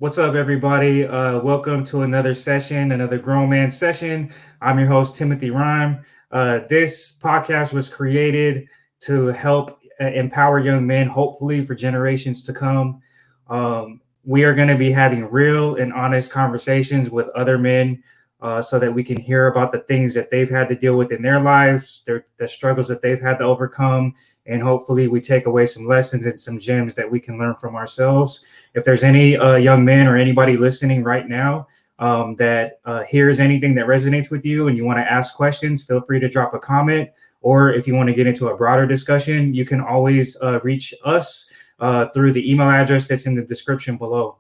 What's up, everybody? Welcome to another session, another Grown Man session. I'm your host, Timothy Rhyme. This podcast was created to help empower young men, hopefully for generations to come. We are going to be having real and honest conversations with other men so that we can hear about the things that they've had to deal with in their lives, the struggles that they've had to overcome, and hopefully we take away some lessons and some gems that we can learn from ourselves. If there's any young men or anybody listening right now that hears anything that resonates with you and you want to ask questions, feel free to drop a comment. Or if you want to get into a broader discussion, you can always reach us through the email address that's in the description below.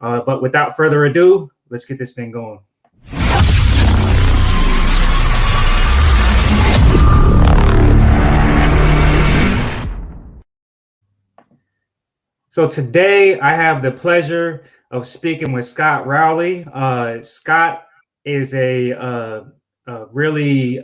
But without further ado, let's get this thing going. So today I have the pleasure of speaking with Scott Rowley. Scott is a really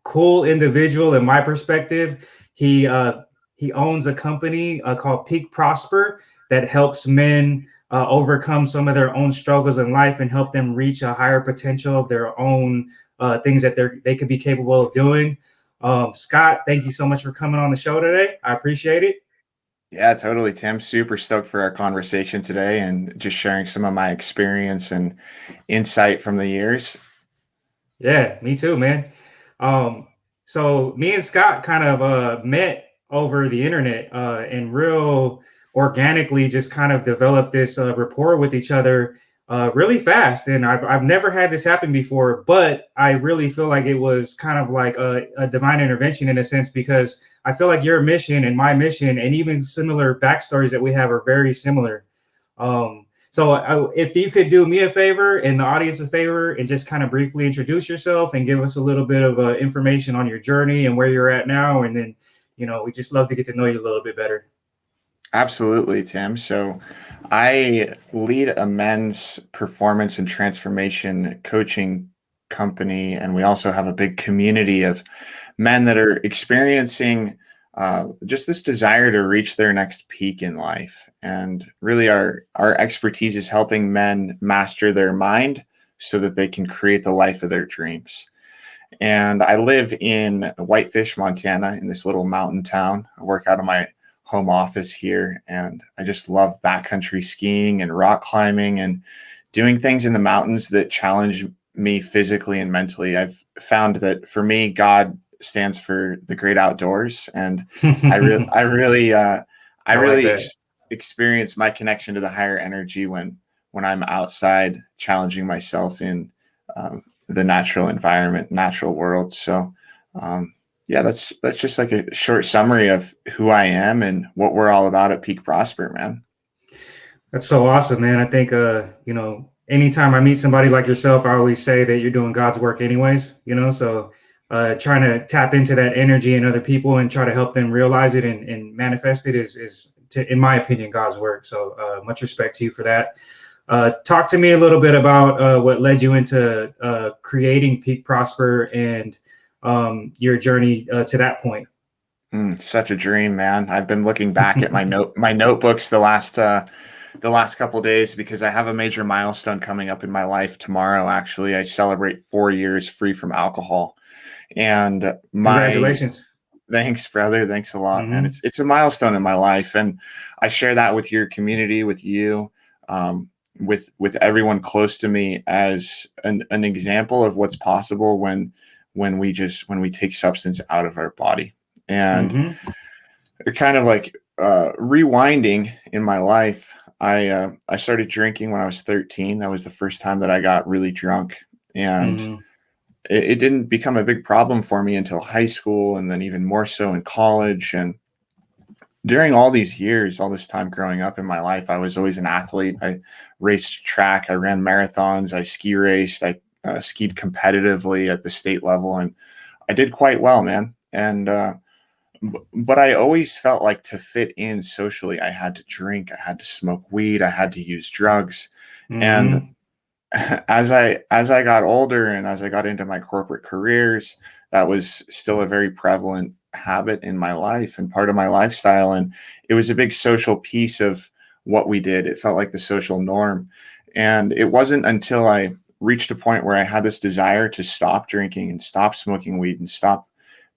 cool individual in my perspective. He owns a company called Peak Prosper that helps men overcome some of their own struggles in life and help them reach a higher potential of their own things that they could be capable of doing. Scott, thank you so much for coming on the show today. I appreciate it. Yeah, totally, Tim. Super stoked for our conversation today and just sharing some of my experience and insight from the years. Yeah, me too, man. Um, so me and Scott kind of met over the internet and real organically just kind of developed this rapport with each other really fast. And I've never had this happen before, but I really feel like it was kind of like a divine intervention in a sense, because I feel like your mission and my mission and even similar backstories that we have are very similar. So if you could do me a favor and the audience a favor and just kind of briefly introduce yourself and give us a little bit of information on your journey and where you're at now. And then, we just love to get to know you a little bit better. Absolutely, Tim. So I lead a men's performance and transformation coaching company, and we also have a big community of men that are experiencing just this desire to reach their next peak in life. And really, our expertise is helping men master their mind so that they can create the life of their dreams. And I live in Whitefish, Montana, in this little mountain town. I work out of my home office here, and I just love backcountry skiing and rock climbing and doing things in the mountains that challenge me physically and mentally. I've found that for me, God stands for the great outdoors, and I really, I really, I like really that. experience my connection to the higher energy when I'm outside challenging myself in the natural environment, natural world. So, yeah, that's just like a short summary of who I am and what we're all about at Peak Prosper, man. That's so awesome, man. I think, anytime I meet somebody like yourself, I always say that you're doing God's work anyways, so trying to tap into that energy in other people and try to help them realize it and manifest it is in my opinion, God's work. So much respect to you for that. Talk to me a little bit about what led you into creating Peak Prosper and your journey to that point. Such a dream, man. I've been looking back at my notebooks the last couple of days because I have a major milestone coming up in my life tomorrow. Actually, I celebrate 4 years free from alcohol, and my Congratulations. thanks, brother. Thanks a lot, man. Hmm. It's a milestone in my life, and I share that with your community, with you, with everyone close to me as an example of what's possible when we take substance out of our body. And Hmm. kind of like rewinding in my life, I started drinking when I was 13. That was the first time that I got really drunk, and Hmm. it didn't become a big problem for me until high school, and then even more so in college. And during all these years, all this time growing up in my life, I was always an athlete. I raced track, I ran marathons, I ski raced, I skied competitively at the state level, and I did quite well, man. And but I always felt like to fit in socially, I had to drink, I had to smoke weed, I had to use drugs. And Hmm. as I got older and as I got into my corporate careers, that was still a very prevalent habit in my life and part of my lifestyle. And it was a big social piece of what we did. It felt like the social norm. And it wasn't until I reached a point where I had this desire to stop drinking and stop smoking weed and stop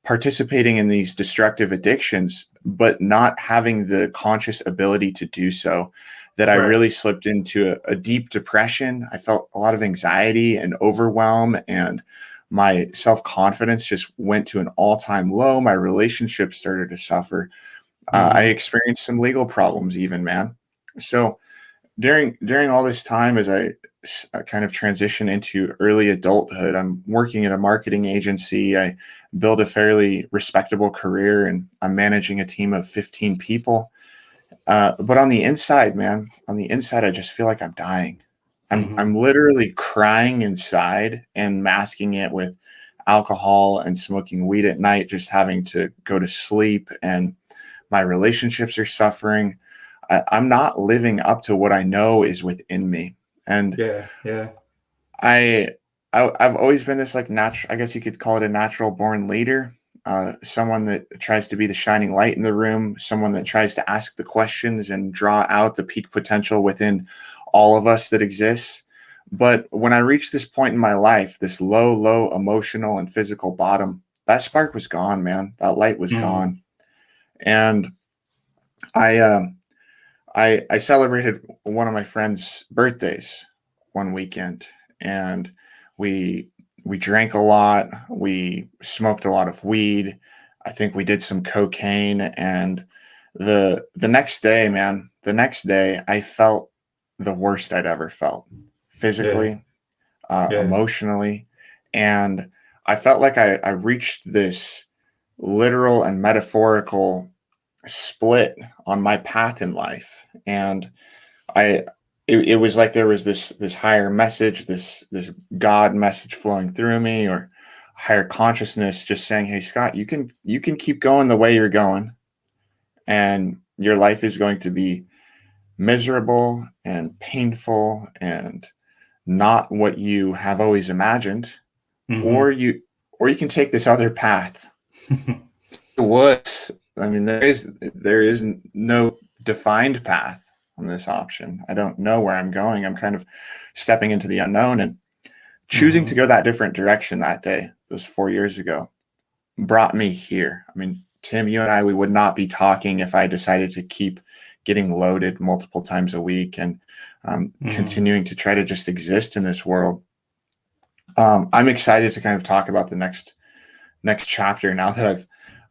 participating in these destructive addictions, but not having the conscious ability to do so, that I Right. really slipped into a deep depression. I felt a lot of anxiety and overwhelm, and my self confidence just went to an all time low. My relationships started to suffer. I Mm-hmm. experienced some legal problems, even, man. So during all this time, as I kind of transition into early adulthood, I'm working at a marketing agency. I build a fairly respectable career, and I'm managing a team of 15 people. But on the inside, man, on the inside, I just feel like I'm dying. I'm Mm-hmm. literally crying inside and masking it with alcohol and smoking weed at night, just having to go to sleep, and my relationships are suffering. I'm not living up to what I know is within me. And Yeah. Yeah. I, I've always been this like natural, I guess you could call it a natural born leader, someone that tries to be the shining light in the room, someone that tries to ask the questions and draw out the peak potential within all of us that exists. But when I reached this point in my life, this low emotional and physical bottom, that spark was gone, man. That light was Mm-hmm. gone. And I, I celebrated one of my friend's birthdays one weekend, and we we drank a lot, we smoked a lot of weed. I think we did some cocaine, and the next day, man, the next day I felt the worst I'd ever felt, Yeah. physically, Yeah. emotionally, and I felt like I reached this literal and metaphorical split on my path in life. And I it was like there was this higher message, this God message flowing through me, or higher consciousness just saying, hey Scott, you can keep going the way you're going, and your life is going to be miserable and painful and not what you have always imagined, Mm-hmm. or you can take this other path. The woods. I mean, there is no defined path on this option. I don't know where I'm going. I'm kind of stepping into the unknown, and choosing to Mm-hmm. go that different direction that day, those 4 years ago, brought me here. I mean, Tim, you and I, we would not be talking if I decided to keep getting loaded multiple times a week and Mm-hmm. continuing to try to just exist in this world. I'm excited to kind of talk about the next chapter now that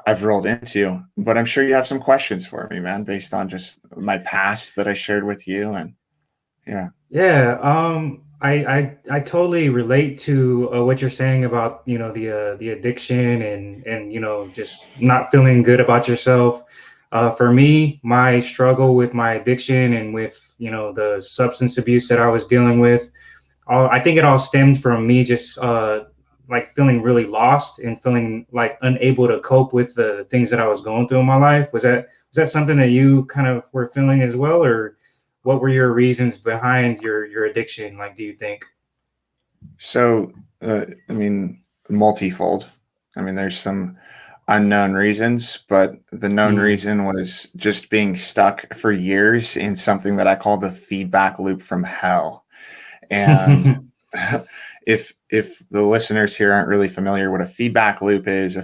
I've rolled into. But I'm sure you have some questions for me, man, based on just my past that I shared with you. And yeah. Yeah, I totally relate to what you're saying about the addiction and just not feeling good about yourself. For me, my struggle with my addiction and with the substance abuse that I was dealing with, I think it all stemmed from me just like feeling really lost and feeling like unable to cope with the things that I was going through in my life. Was that something that you kind of were feeling as well, or what were your reasons behind your addiction? Like, do you think? So, I mean, multifold. I mean, there's some unknown reasons, but the known Mm. reason was just being stuck for years in something that I call the feedback loop from hell. And if the listeners here aren't really familiar what a feedback loop is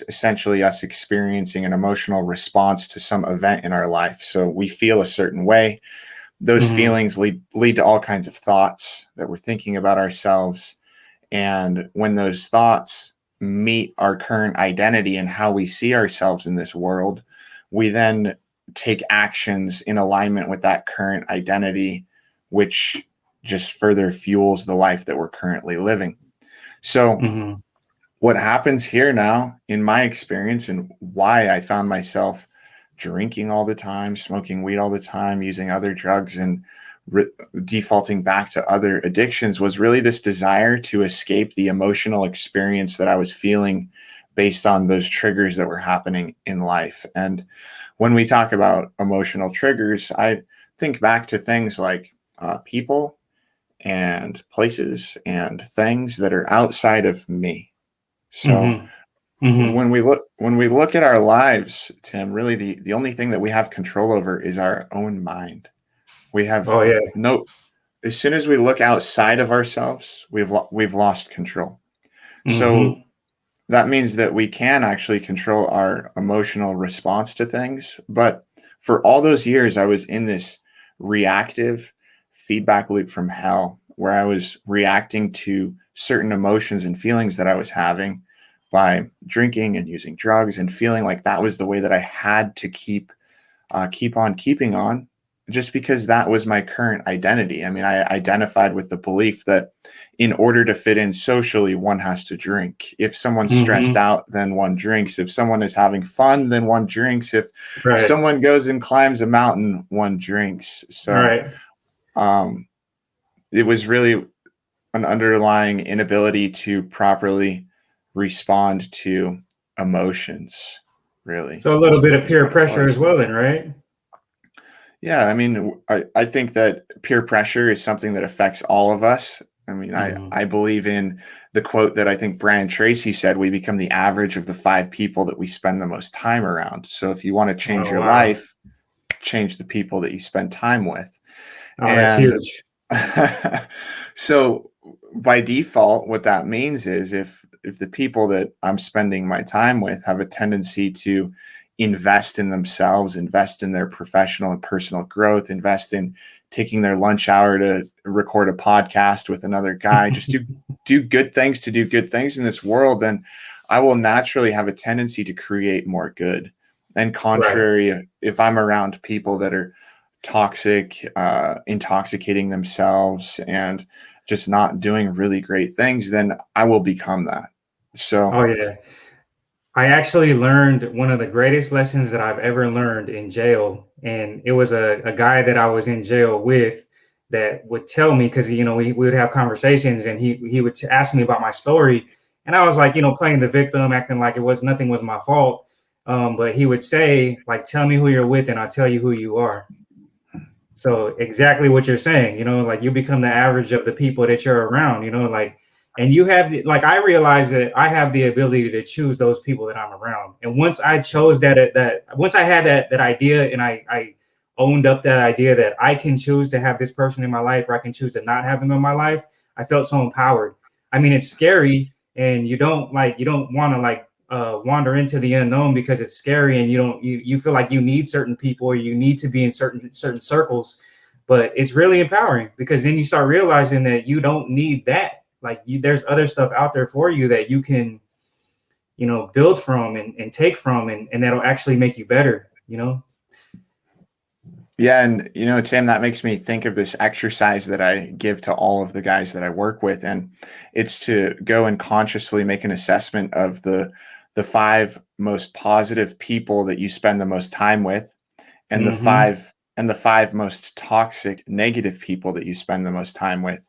essentially us experiencing an emotional response to some event in our life. So we feel a certain way. Those Mhm. feelings lead to all kinds of thoughts that we're thinking about ourselves. And when those thoughts meet our current identity and how we see ourselves in this world, we then take actions in alignment with that current identity, which just further fuels the life that we're currently living. So, Mhm. what happens here now, in my experience, and why I found myself drinking all the time, smoking weed all the time, using other drugs, and defaulting back to other addictions, was really this desire to escape the emotional experience that I was feeling based on those triggers that were happening in life. And when we talk about emotional triggers, I think back to things like people and places and things that are outside of me. So Mhm. Mm-hmm. When we look at our lives, Tim, really the only thing that we have control over is our own mind. We have Oh yeah. no As soon as we look outside of ourselves, we've lost control. Mm-hmm. So that means that we can actually control our emotional response to things. But for all those years, I was in this reactive feedback loop from hell where I was reacting to certain emotions and feelings that I was having by drinking and using drugs and feeling like that was the way that I had to keep on keeping on just because that was my current identity. I mean, I identified with the belief that in order to fit in socially, one has to drink. If someone's stressed Mm-hmm. out, then one drinks. If someone is having fun, then one drinks. If Right. someone goes and climbs a mountain, one drinks. So Right. um, it was really an underlying inability to properly respond to emotions, really, So a little bit of is peer what it pressure as was. well, then, right? Yeah, I mean, I think that peer pressure is something that affects all of us. I mean, I, Mm-hmm. I believe in the quote that I think Brian Tracy said, we become the average of the 5 people that we spend the most time around. So if you want to change Oh your wow. life, change the people that you spend time with. Oh, that's And huge. so by default, what that means is if the people that I'm spending my time with have a tendency to invest in themselves, invest in their professional and personal growth, invest in taking their lunch hour to record a podcast with another guy, just do good things to do good things in this world, then I will naturally have a tendency to create more good. And Right. contrary, if I'm around people that are toxic, intoxicating themselves, and just not doing really great things, then I will become that. So, Oh yeah. I actually learned one of the greatest lessons that I've ever learned in jail. And it was a guy that I was in jail with that would tell me, because we would have conversations and he would ask me about my story. And I was like, playing the victim, acting like it was nothing was my fault. But he would say, like, tell me who you're with and I'll tell you who you are. So exactly what you're saying, like you become the average of the people that you're around, like, and you have like I realize that I have the ability to choose those people that I'm around. And once I chose that once I had that idea and I owned up that idea that I can choose to have this person in my life or I can choose to not have him in my life, I felt so empowered. I mean, it's scary and you don't want to wander into the unknown because it's scary and you feel like you need certain people or you need to be in certain circles, but it's really empowering because then you start realizing that you don't need that, like there's other stuff out there for you that you can build from and take from, and that'll actually make you better. yeah, and Tim, that makes me think of this exercise that I give to all of the guys that I work with, and it's to go and consciously make an assessment of the 5 most positive people that you spend the most time with, and the Mm-hmm. five most toxic negative people that you spend the most time with.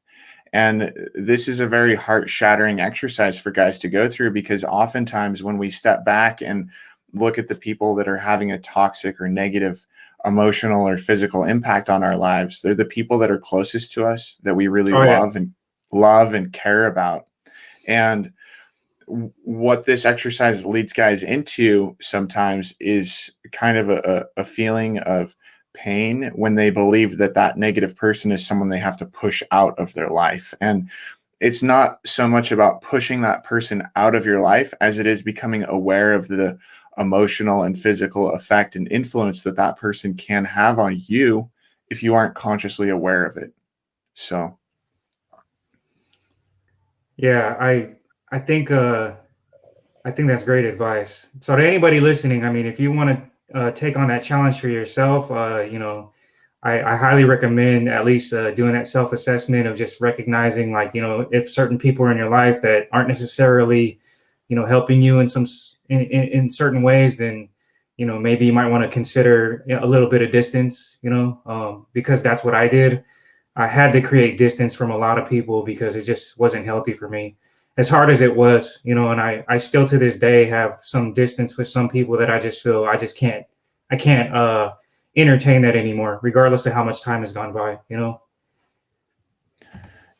And this is a very heart shattering exercise for guys to go through because oftentimes when we step back and look at the people that are having a toxic or negative emotional or physical impact on our lives, they're the people that are closest to us that we really Oh yeah. love and care about. And what this exercise leads guys into sometimes is kind of a feeling of pain when they believe that that negative person is someone they have to push out of their life. And it's not so much about pushing that person out of your life as it is becoming aware of the emotional and physical effect and influence that that person can have on you if you aren't consciously aware of it. So, Yeah, I think that's great advice. So to anybody listening, I mean, if you want to take on that challenge for yourself, I highly recommend at least doing that self-assessment of just recognizing, like, if certain people are in your life that aren't necessarily, helping you in in certain ways, then, maybe you might want to consider a little bit of distance, because that's what I did. I had to create distance from a lot of people because it just wasn't healthy for me, as hard as it was, and I still to this day have some distance with some people that I just feel I can't entertain that anymore, regardless of how much time has gone by.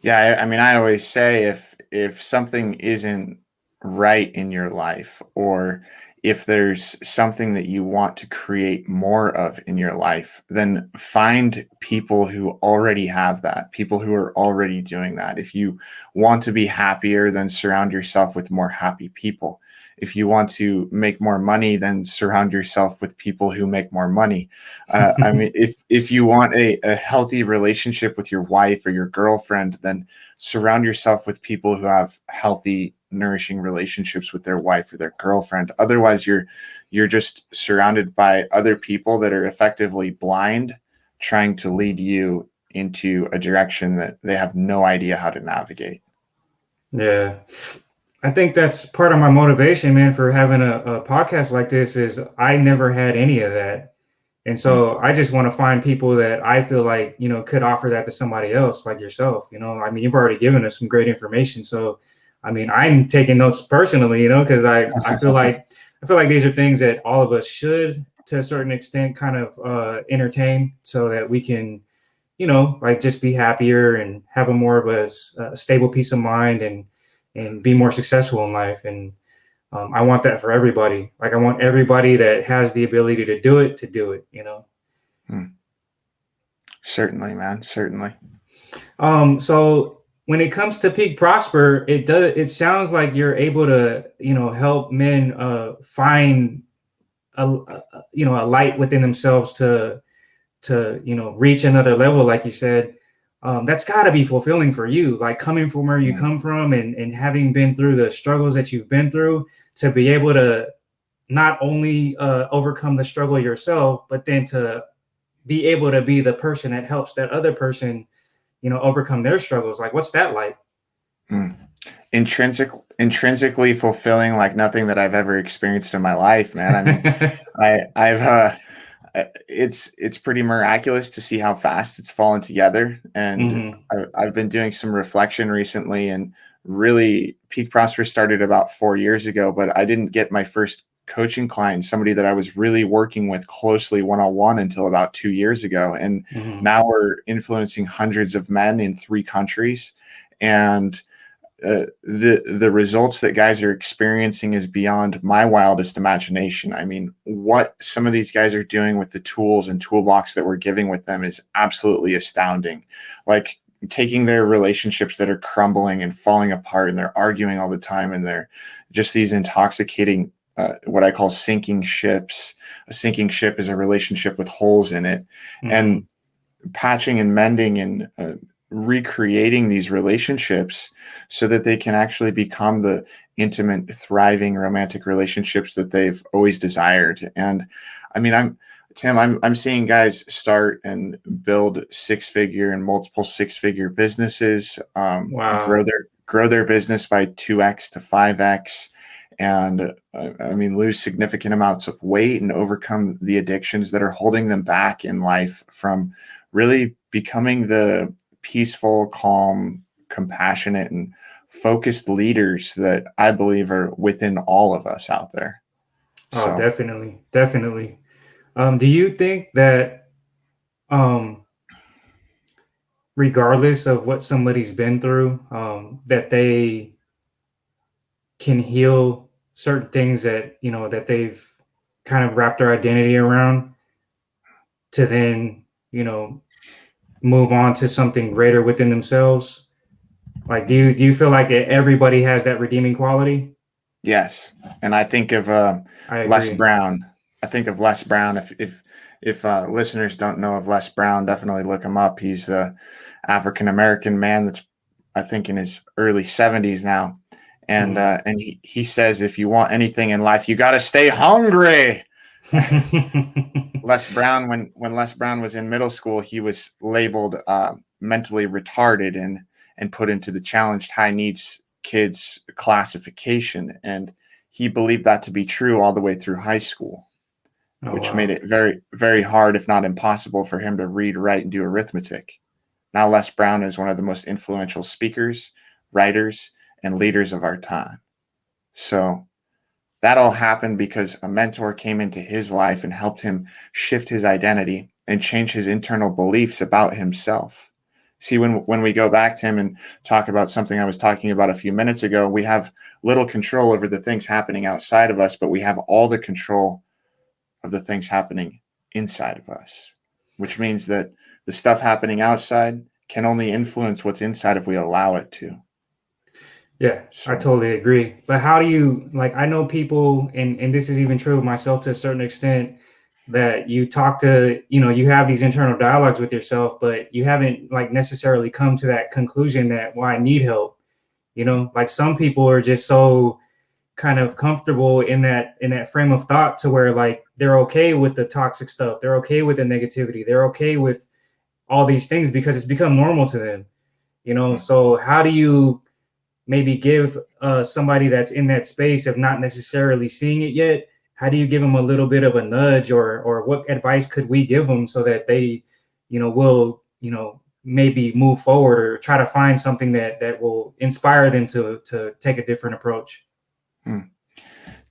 yeah, I mean, I always say if something isn't right in your life, or if there's something that you want to create more of in your life, then find people who already have that, people who are already doing that. If you want to be happier, then surround yourself with more happy people. If you want to make more money, then surround yourself with people who make more money. I mean, if you want a healthy relationship with your wife or your girlfriend, then surround yourself with people who have healthy, nourishing relationships with their wife or their girlfriend. Otherwise, you're just surrounded by other people that are effectively blind, trying to lead you into a direction that they have no idea how to navigate. Yeah. I think that's part of my motivation, man, for having a podcast like this is I never had any of that. And Mm. so I just want to find people that I feel like, could offer that to somebody else like yourself. I mean, you've already given us some great information. So, I mean, I'm taking notes personally, because I feel like these are things that all of us should, to a certain extent, kind of entertain so that we can, like just be happier and have a more of a stable peace of mind and be more successful in life. And I want that for everybody. Like I want everybody that has the ability to do it to do it. Mm. Certainly, man. Certainly. So when it comes to Peak Prosper, it sounds like you're able to, help men find a light within themselves to reach another level, like you said. That's got to be fulfilling for you, like coming from where you Mm. come from and having been through the struggles that you've been through, to be able to not only overcome the struggle yourself, but then to be able to be the person that helps that other person, overcome their struggles. Like, what's that like? Mm. Intrinsically fulfilling like nothing that I've ever experienced in my life, man. I mean, I've it's pretty miraculous to see how fast it's fallen together. And Hmm. I've been doing some reflection recently, and really Peak Prosper started about 4 years ago, but I didn't get my first coaching client, somebody that I was really working with closely one-on-one, until about 2 years ago. And Hmm. now we're influencing hundreds of men in 3 countries. And the results that guys are experiencing is beyond my wildest imagination. I mean, what some of these guys are doing with the tools and toolbox that we're giving with them is absolutely astounding. Like taking their relationships that are crumbling and falling apart, and they're arguing all the time, and they're just these intoxicating, what I call sinking ships. A sinking ship is a relationship with holes in it, Hmm. and patching and mending and recreating these relationships so that they can actually become the intimate, thriving, romantic relationships that they've always desired. And I mean, I'm seeing guys start and build six-figure and multiple six-figure businesses, Wow. grow their business by 2x to 5x, and I mean, lose significant amounts of weight and overcome the addictions that are holding them back in life from really becoming the peaceful, calm, compassionate, and focused leaders that I believe are within all of us out there. Oh, So, definitely, definitely. Do you think that, um, regardless of what somebody's been through, that they can heal certain things that that they've kind of wrapped their identity around, to then you know move on to something greater within themselves? Like, do you feel like that everybody has that redeeming quality? yes, and I think of I Les agree. Brown. I think of Les Brown. If listeners don't know of Les Brown, definitely look him up. He's the African American man that's, I think, in his early 70s now, Mhm. and he says, if you want anything in life, you got to stay hungry. Les Brown, when Les Brown was in middle school, he was labeled mentally retarded and put into the challenged high needs kids classification, and he believed that to be true all the way through high school, Oh, which made wow. it very, very hard, if not impossible, for him to read, write, and do arithmetic. Now Les Brown is one of the most influential speakers, writers, and leaders of our time. So that all happened because a mentor came into his life and helped him shift his identity and change his internal beliefs about himself. See, when we go back, Tim, and talk about something I was talking about a few minutes ago, we have little control over the things happening outside of us, but we have all the control of the things happening inside of us, which means that the stuff happening outside can only influence what's inside if we allow it to. Yeah, I So, totally agree. But how do you, like, I know people, and this is even true of myself to a certain extent, that you talk to, you have these internal dialogues with yourself, but you haven't like necessarily come to that conclusion that, well, I need help. Like some people are just so kind of comfortable in that frame of thought to where like they're okay with the toxic stuff, they're okay with the negativity, they're okay with all these things because it's become normal to them. So how do you maybe give somebody that's in that space of not necessarily seeing it yet, how do you give them a little bit of a nudge, or what advice could we give them so that they will maybe move forward or try to find something that will inspire them to take a different approach? hmm.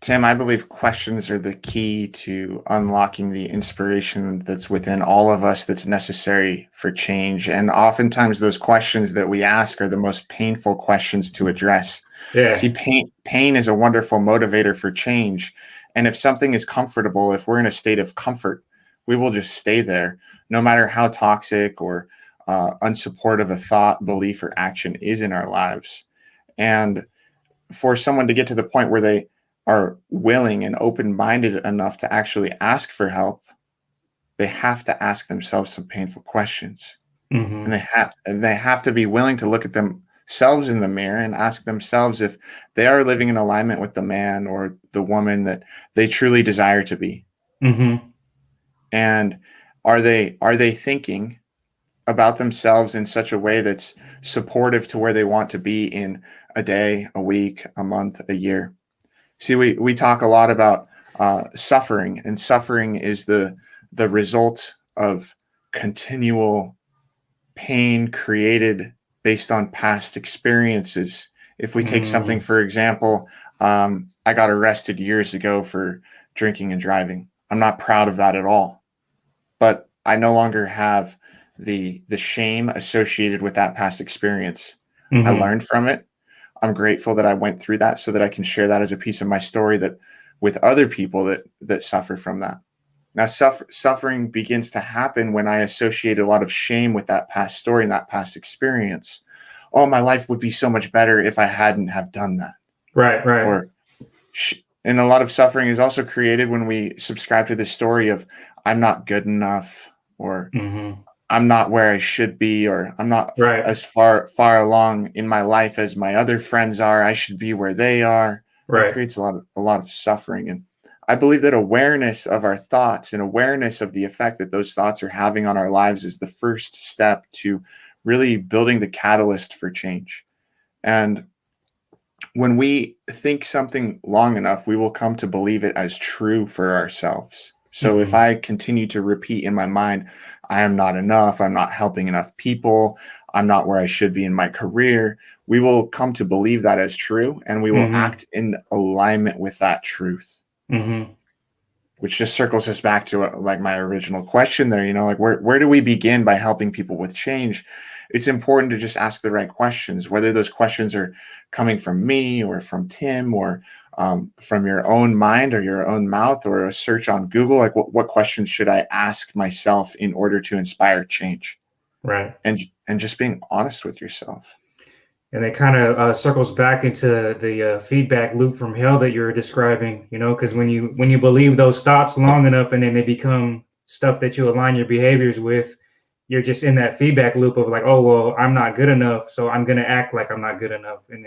Tim, I believe questions are the key to unlocking the inspiration that's within all of us that's necessary for change. And oftentimes, those questions that we ask are the most painful questions to address. See, Yeah. pain is a wonderful motivator for change. And if something is comfortable, if we're in a state of comfort, we will just stay there, no matter how toxic or unsupportive a thought, belief, or action is in our lives. And for someone to get to the point where they are willing and open-minded enough to actually ask for help, they have to ask themselves some painful questions. And Hmm. they have to be willing to look at themselves in the mirror and ask themselves if they are living in alignment with the man or the woman that they truly desire to be. Hmm. And are they thinking about themselves in such a way that's supportive to where they want to be in a day, a week, a month, a year? See, we talk a lot about suffering, and suffering is the result of continual pain created based on past experiences. If we take something, Hmm. for example, I got arrested years ago for drinking and driving. I'm not proud of that at all, but I no longer have the shame associated with that past experience. I Hmm. learned from it. I'm grateful that I went through that so that I can share that as a piece of my story that with other people that suffer from that. Now, suffering begins to happen when I associate a lot of shame with that past story and that past experience. Oh, my life would be so much better if I hadn't have done that. Right, right. Or, and a lot of suffering is also created when we subscribe to this story of I'm not good enough, or Hmm. I'm not where I should be, or I'm not Right, as far along in my life as my other friends are. I should be where they are. That right. creates a lot of suffering. And I believe that awareness of our thoughts and awareness of the effect that those thoughts are having on our lives is the first step to really building the catalyst for change. And when we think something long enough, we will come to believe it as true for ourselves. So if Hmm. I continue to repeat in my mind, I am not enough, I'm not helping enough people, I'm not where I should be in my career, we will come to believe that as true, and we will Hmm. act in alignment with that truth, Hmm. which just circles us back to like my original question there, like where do we begin by helping people with change? It's important to just ask the right questions, whether those questions are coming from me or from Tim, or from your own mind or your own mouth, or a search on Google. Like what questions should I ask myself in order to inspire change? Right. And just being honest with yourself. And it kind of circles back into the feedback loop from hell that you're describing, because when you believe those thoughts long enough and then they become stuff that you align your behaviors with, you're just in that feedback loop of like, oh, well, I'm not good enough, so I'm going to act like I'm not good enough. And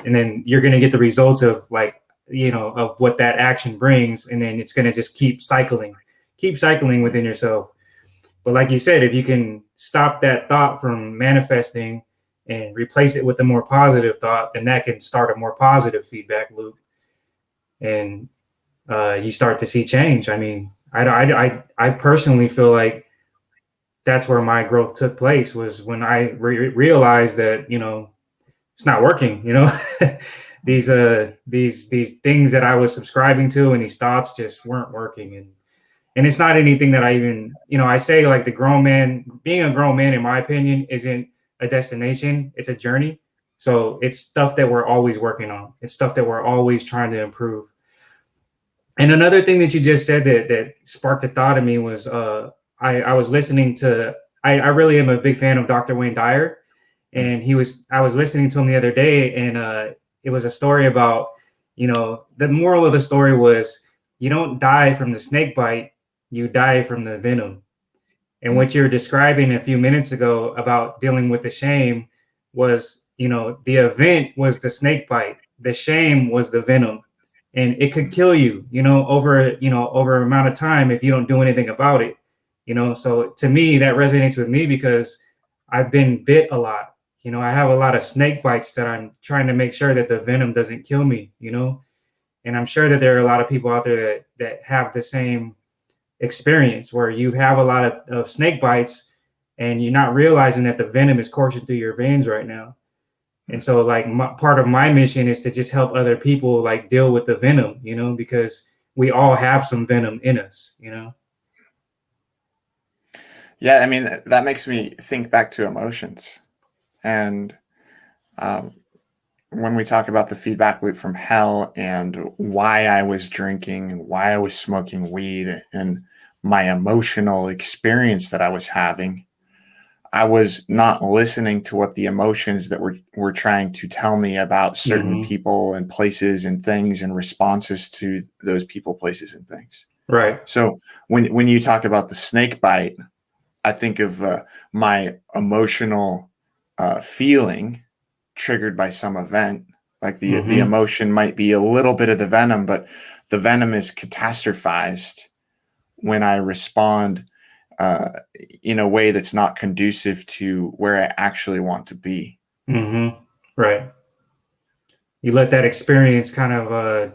then you're going to get the results of like, of what that action brings. And then it's going to just keep cycling within yourself. But like you said, if you can stop that thought from manifesting and replace it with a more positive thought, then that can start a more positive feedback loop, and you start to see change. I mean, I personally feel like that's where my growth took place, was when I realized that it's not working. These things that I was subscribing to and these thoughts just weren't working, And it's not anything that I even, I say like being a grown man, in my opinion, isn't a destination, it's a journey. So it's stuff that we're always working on. It's stuff that we're always trying to improve. And another thing that you just said that sparked a thought in me was I was listening to I really am a big fan of Dr. Wayne Dyer, and I was listening to him the other day, and it was a story about, the moral of the story was you don't die from the snake bite, you die from the venom. And what you're describing a few minutes ago about dealing with the shame was, the event was the snake bite, the shame was the venom, and it could kill you, over amount of time if you don't do anything about it. So to me, that resonates with me because I've been bit a lot. I have a lot of snake bites that I'm trying to make sure that the venom doesn't kill me, and I'm sure that there are a lot of people out there that have the same experience where you have a lot of snake bites and you're not realizing that the venom is coursing through your veins right now. And so like part of my mission is to just help other people like deal with the venom, because we all have some venom in us. Yeah, I mean, that makes me think back to emotions. And when we talk about the feedback loop from hell and why I was drinking and why I was smoking weed and my emotional experience that I was having, I was not listening to what the emotions that were trying to tell me about certain people and places and things and responses to those people, places, and things. Right. So when you talk about the snake bite, I think of my emotional feeling triggered by some event. Like the emotion might be a little bit of the venom, but the venom is catastrophized when I respond in a way that's not conducive to where I actually want to be. Right. You let that experience kind of,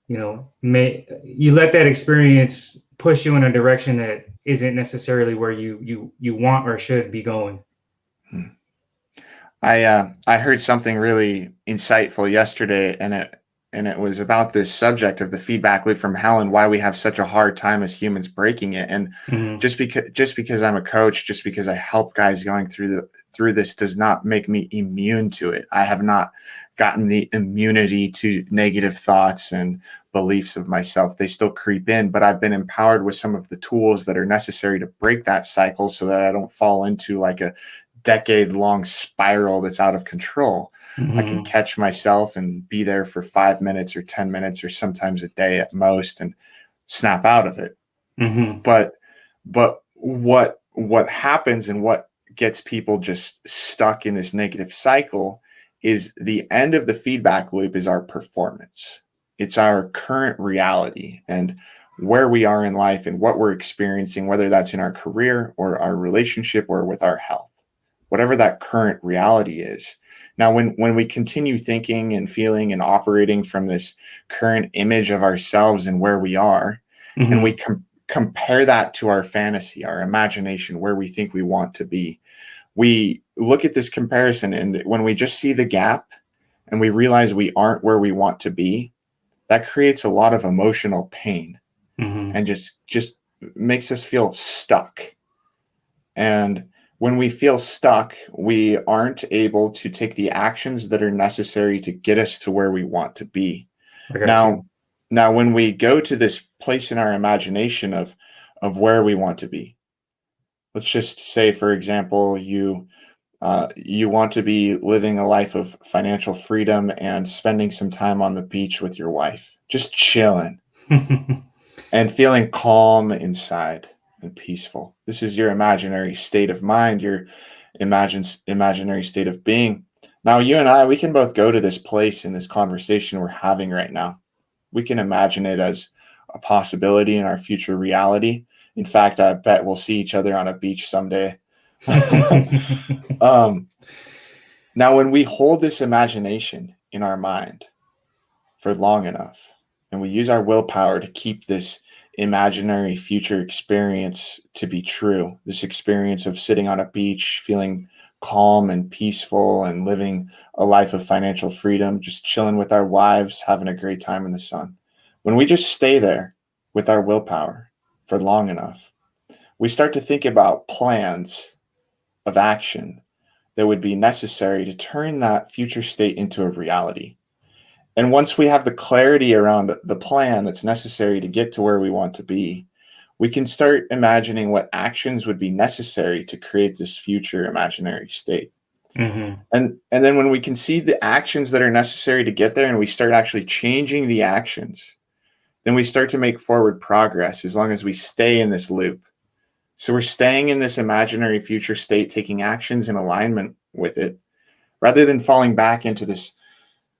you let that experience push you in a direction that isn't necessarily where you want or should be going. I heard something really insightful yesterday, and it was about this subject of the feedback loop from hell and why we have such a hard time as humans breaking it. And just because I'm a coach, just because I help guys going through this does not make me immune to it. I have not gotten the immunity to negative thoughts and beliefs of myself. They still creep in, but I've been empowered with some of the tools that are necessary to break that cycle so that I don't fall into like a decade-long spiral that's out of control. I can catch myself and be there for 5 minutes or 10 minutes or sometimes a day at most and snap out of it. But what happens and what gets people just stuck in this negative cycle is the end of the feedback loop is our performance. It's our current reality and where we are in life and what we're experiencing, whether that's in our career or our relationship or with our health, whatever that current reality is. Now, when we continue thinking and feeling and operating from this current image of ourselves and where we are, and we compare that to our fantasy, our imagination, where we think we want to be, we look at this comparison, and when we just see the gap and we realize we aren't where we want to be, that creates a lot of emotional pain and just makes us feel stuck. And when we feel stuck, we aren't able to take the actions that are necessary to get us to where we want to be. Now, when we go to this place in our imagination of where we want to be, let's just say, for example, you want to be living a life of financial freedom and spending some time on the beach with your wife, just chilling and feeling calm inside and peaceful. This is your imaginary state of mind, your imaginary state of being. Now, you and I, we can both go to this place in this conversation we're having right now. We can imagine it as a possibility in our future reality. In fact, I bet we'll see each other on a beach someday. Now, when we hold this imagination in our mind for long enough, and we use our willpower to keep this imaginary future experience to be true, this experience of sitting on a beach, feeling calm and peaceful and living a life of financial freedom, just chilling with our wives, having a great time in the sun. When we just stay there with our willpower for long enough, we start to think about plans of action that would be necessary to turn that future state into a reality. And once we have the clarity around the plan that's necessary to get to where we want to be, we can start imagining what actions would be necessary to create this future imaginary state. Mm-hmm. And then when we can see the actions that are necessary to get there and we start actually changing the actions, then we start to make forward progress as long as we stay in this loop. So we're staying in this imaginary future state, taking actions in alignment with it, rather than falling back into this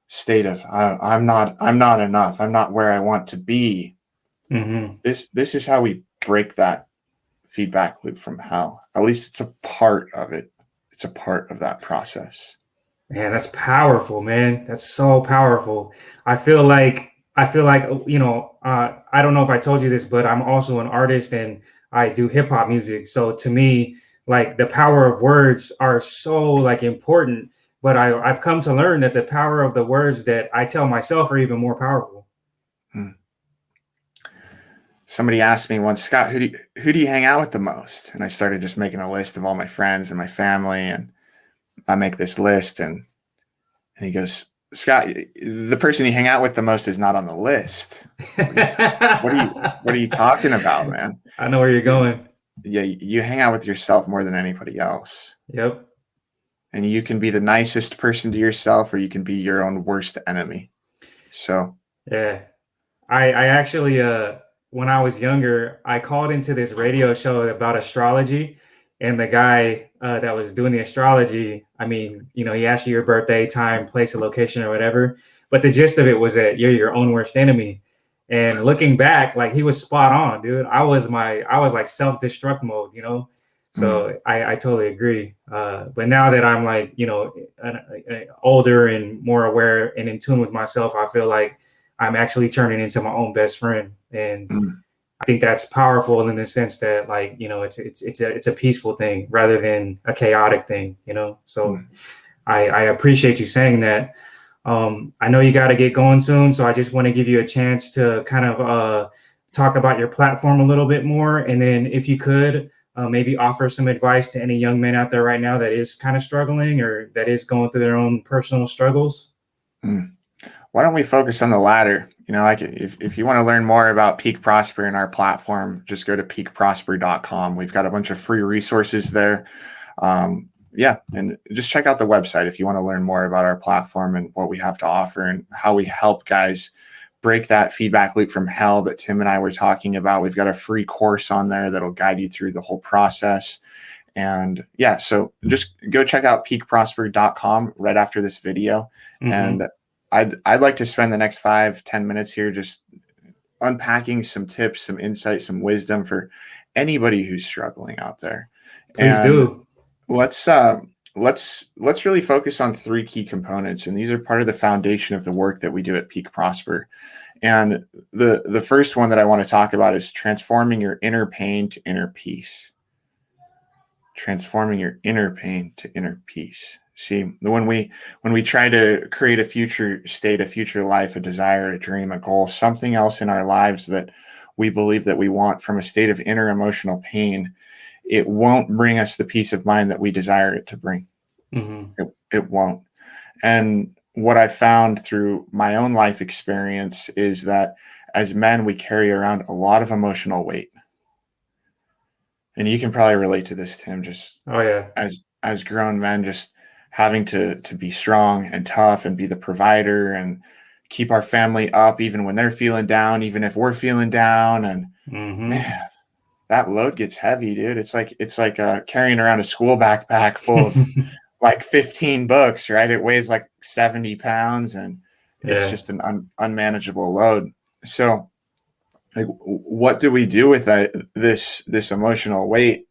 state of I'm not enough. I'm not where I want to be. Mm-hmm. This is how we break that feedback loop from hell. At least it's a part of it. It's a part of that process. Man, that's powerful, man. That's so powerful. I don't know if I told you this, but I'm also an artist and I do hip hop music. So to me, like the power of words are so like important. But I've come to learn that the power of the words that I tell myself are even more powerful. Hmm. Somebody asked me once, Scott, who do you hang out with the most? And I started just making a list of all my friends and my family, and I make this list, and he goes, Scott, the person you hang out with the most is not on the list. What are you talking about, man? I know where you're going. Yeah, you hang out with yourself more than anybody else. Yep. And you can be the nicest person to yourself, or you can be your own worst enemy. So Yeah. I actually when I was younger, I called into this radio show about astrology, and the guy that was doing the astrology, I mean, he asked you your birthday, time, place, and location, or whatever. But the gist of it was that you're your own worst enemy. And looking back, like he was spot on, dude. I was like self-destruct mode. So I totally agree. But now that I'm like, older and more aware and in tune with myself, I feel like I'm actually turning into my own best friend. And I think that's powerful in the sense that like, it's a peaceful thing rather than a chaotic thing. So I appreciate you saying that. I know you got to get going soon, so I just want to give you a chance to kind of talk about your platform a little bit more. And then if you could maybe offer some advice to any young men out there right now that is kind of struggling or that is going through their own personal struggles. Why don't we focus on the latter? Like if you want to learn more about Peak Prosper in our platform, just go to peakprosper.com. We've got a bunch of free resources there. And just check out the website if you want to learn more about our platform and what we have to offer and how we help guys break that feedback loop from hell that Tim and I were talking about. We've got a free course on there that'll guide you through the whole process. And so just go check out peakprosper.com right after this video. And I'd like to spend the next 5-10 minutes here just unpacking some tips, some insight, some wisdom for anybody who's struggling out there. Please do. Let's really focus on 3 key components, and these are part of the foundation of the work that we do at Peak Prosper. And the first one that I want to talk about is transforming your inner pain to inner peace. Transforming your inner pain to inner peace. See, when we try to create a future state, a future life, a desire, a dream, a goal, something else in our lives that we believe that we want from a state of inner emotional pain, it won't bring us the peace of mind that we desire it to bring. It won't. And what I found through my own life experience is that as men, we carry around a lot of emotional weight. And you can probably relate to this, Tim, just as grown men, just having to be strong and tough and be the provider and keep our family up, even when they're feeling down, even if we're feeling down. And man, that load gets heavy, dude. It's like carrying around a school backpack full of like 15 books, right? It weighs like 70 pounds and it's just an unmanageable load. So like, what do we do with this emotional weight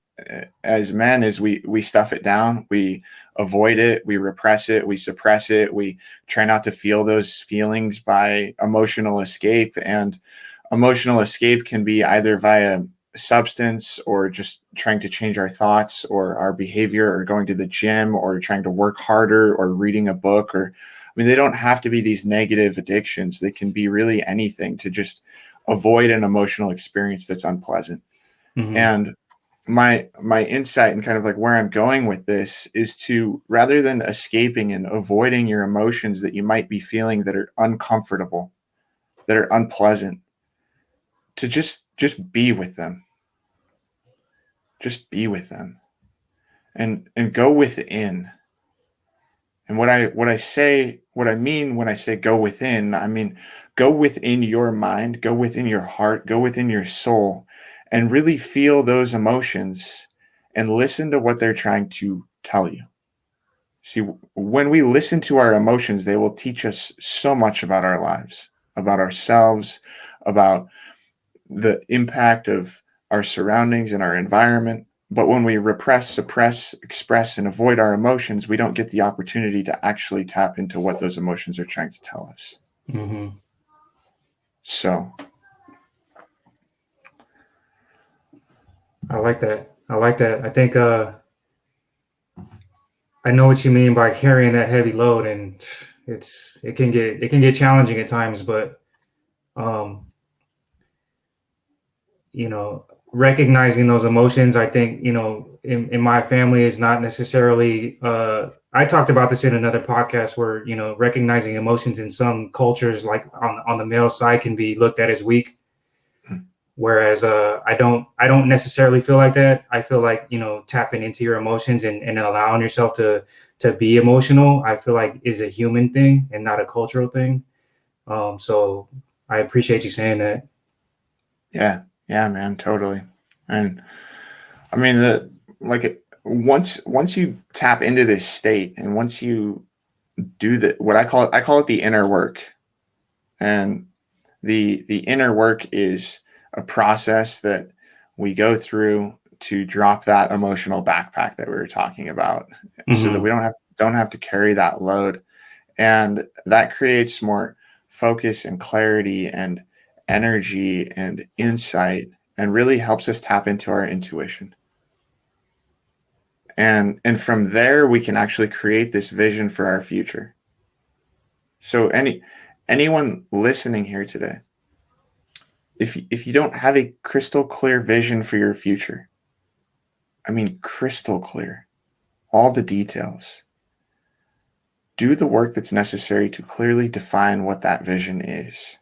as men? Is we stuff it down, we avoid it, we repress it, we suppress it, we try not to feel those feelings by emotional escape. And emotional escape can be either via substance or just trying to change our thoughts or our behavior or going to the gym or trying to work harder or reading a book. Or I mean, they don't have to be these negative addictions. They can be really anything to just avoid an emotional experience that's unpleasant. Mm-hmm. And my insight and kind of like where I'm going with this is to, rather than escaping and avoiding your emotions that you might be feeling that are uncomfortable, that are unpleasant, to just be with them. Just be with them and go within. And what I mean when I say go within, I mean go within your mind, go within your heart, go within your soul, and really feel those emotions and listen to what they're trying to tell you. See, when we listen to our emotions, they will teach us so much about our lives, about ourselves, about the impact of our surroundings and our environment. But when we repress, suppress, express, and avoid our emotions, we don't get the opportunity to actually tap into what those emotions are trying to tell us. Mm-hmm. So, I like that. I think I know what you mean by carrying that heavy load, and it can get challenging at times, but um, you know, recognizing those emotions, I think, in my family is not necessarily, I talked about this in another podcast where, recognizing emotions in some cultures, like on the male side, can be looked at as weak. Whereas I don't necessarily feel like that. I feel like, tapping into your emotions and allowing yourself to be emotional, I feel like is a human thing and not a cultural thing. So I appreciate you saying that. yeah, man, totally. And I mean, once you tap into this state, and once you do what I call it the inner work. And the inner work is a process that we go through to drop that emotional backpack that we were talking about, so that Mm-hmm. we don't have to carry that load. And that creates more focus and clarity and energy and insight, and really helps us tap into our intuition. And from there we can actually create this vision for our future. So anyone listening here today, if you don't have a crystal clear vision for your future, I mean crystal clear, all the details, do the work that's necessary to clearly define what that vision is.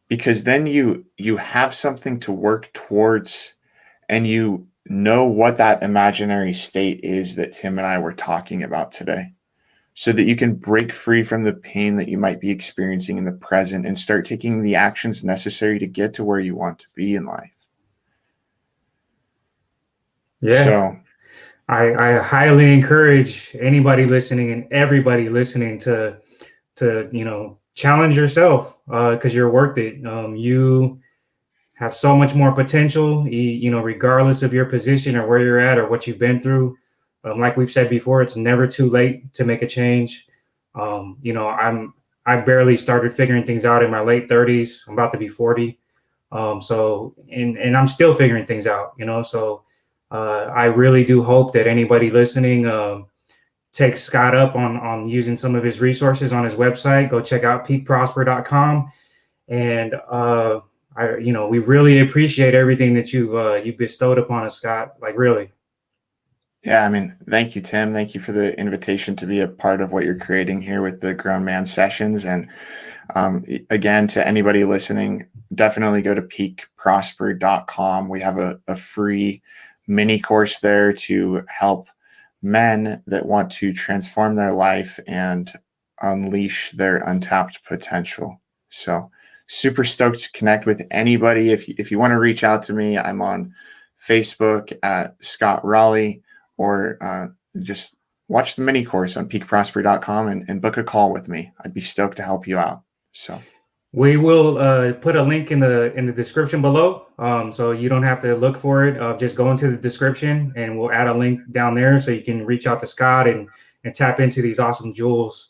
Because then you have something to work towards, and you know what that imaginary state is that Tim and I were talking about today, so that you can break free from the pain that you might be experiencing in the present and start taking the actions necessary to get to where you want to be in life. Yeah. So, I highly encourage anybody listening and everybody listening to challenge yourself, because you're worth it. You have so much more potential, regardless of your position or where you're at or what you've been through. Like we've said before, it's never too late to make a change. I barely started figuring things out in my late 30s. I'm about to be 40. And I'm still figuring things out, so I really do hope that anybody listening takes Scott up on using some of his resources on his website. Go check out peakprosper.com. And we really appreciate everything that you've bestowed upon us, Scott. Like, really. yeah, I mean, thank you, Tim. Thank you for the invitation to be a part of what you're creating here with the Grown Man Sessions. And again, to anybody listening, definitely go to peakprosper.com. We have a free mini course there to help men that want to transform their life and unleash their untapped potential. So, super stoked to connect with anybody. If you want to reach out to me, I'm on Facebook at Scott Rowley, or just watch the mini course on peakprosper.com and book a call with me. I'd be stoked to help you out. So, We will put a link in the description below, so you don't have to look for it. Just go into the description, and we'll add a link down there so you can reach out to Scott and tap into these awesome jewels.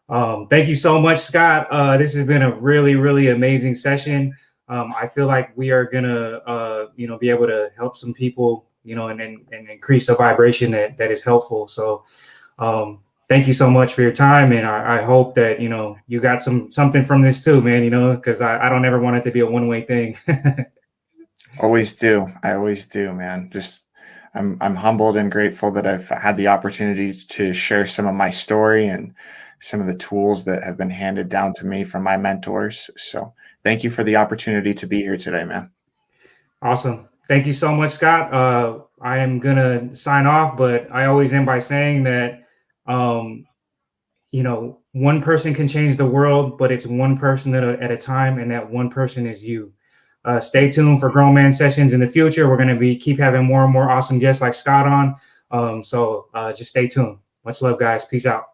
Thank you so much, Scott. This has been a really, really amazing session. I feel like we are gonna, be able to help some people, and increase the vibration that is helpful. So, Thank you so much for your time, and I hope that you got something from this too, man. Because I don't ever want it to be a one-way thing. Always do. I always do, man. Just I'm humbled and grateful that I've had the opportunity to share some of my story and some of the tools that have been handed down to me from my mentors. So thank you for the opportunity to be here today, man. Awesome. Thank you so much, Scott. I am gonna sign off, but I always end by saying that um, one person can change the world, but it's one person at a time, and that one person is you. Stay tuned for Grown Man Sessions in the future. We're going to keep having more and more awesome guests like Scott on. So just stay tuned. Much love, guys. Peace out.